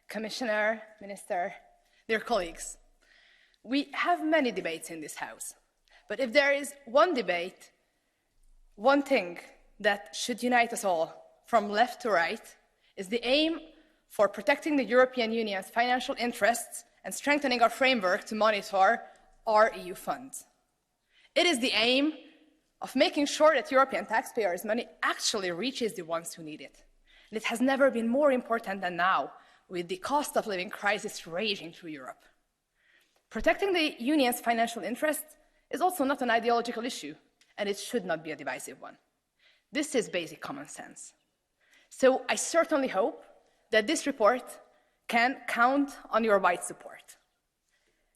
Commissioner, Minister, dear colleagues, we have many debates in this House, but if there is one debate, one thing that should unite us all, from left to right, is the aim for protecting the European Union's financial interests and strengthening our framework to monitor our EU funds. It is the aim of making sure that European taxpayers' money actually reaches the ones who need it. And it has never been more important than now, with the cost of living crisis raging through Europe. Protecting the Union's financial interests is also not an ideological issue, and it should not be a divisive one. This is basic common sense. So I certainly hope that this report can count on your wide support.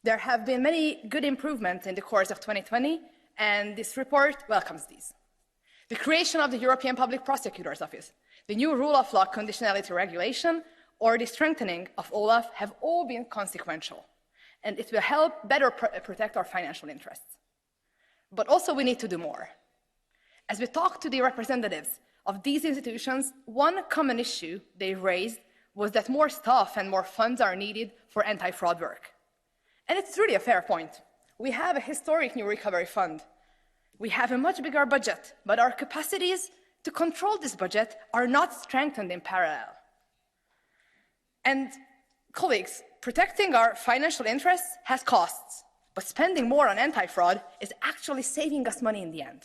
There have been many good improvements in the course of 2020, and this report welcomes these. The creation of the European Public Prosecutor's Office, the new rule of law conditionality regulation, or the strengthening of OLAF have all been consequential, and it will help better protect our financial interests. But also we need to do more. As we talked to the representatives of these institutions, one common issue they raised was that more staff and more funds are needed for anti-fraud work. And it's really a fair point. We have a historic new recovery fund. We have a much bigger budget, but our capacities to control this budget are not strengthened in parallel. And colleagues, protecting our financial interests has costs, but spending more on anti-fraud is actually saving us money in the end.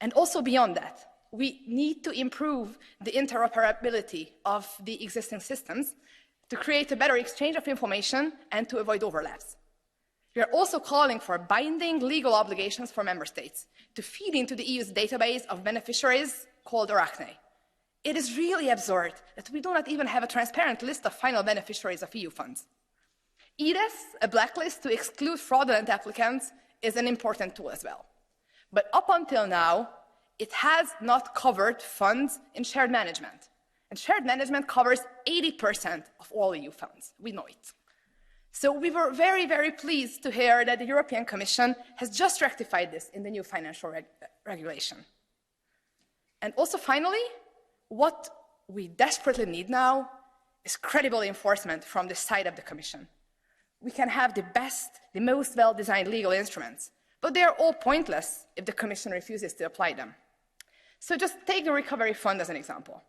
And also beyond that, we need to improve the interoperability of the existing systems to create a better exchange of information and to avoid overlaps. We are also calling for binding legal obligations for member states to feed into the EU's database of beneficiaries called Arachne. It is really absurd that we do not even have a transparent list of final beneficiaries of EU funds. EDIS, a blacklist to exclude fraudulent applicants, is an important tool as well. But up until now, it has not covered funds in shared management. And shared management covers 80% of all EU funds. We know it. So we were very, very pleased to hear that the European Commission has just rectified this in the new financial regulation. And also finally, what we desperately need now is credible enforcement from the side of the Commission. We can have the best, the most well-designed legal instruments, but they are all pointless if the Commission refuses to apply them. So just take the Recovery Fund as an example.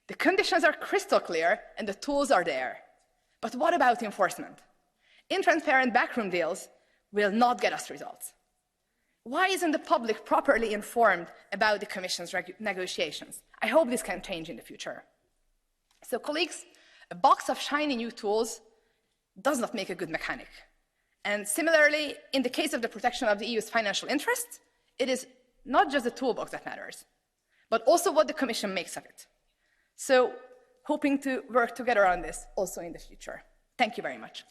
The conditions are crystal clear and the tools are there. But what about enforcement? Intransparent backroom deals will not get us results. Why isn't the public properly informed about the Commission's negotiations? I hope this can change in the future. So colleagues, a box of shiny new tools does not make a good mechanic. And similarly, in the case of the protection of the EU's financial interests, it is not just the toolbox that matters, but also what the Commission makes of it. So, hoping to work together on this also in the future. Thank you very much.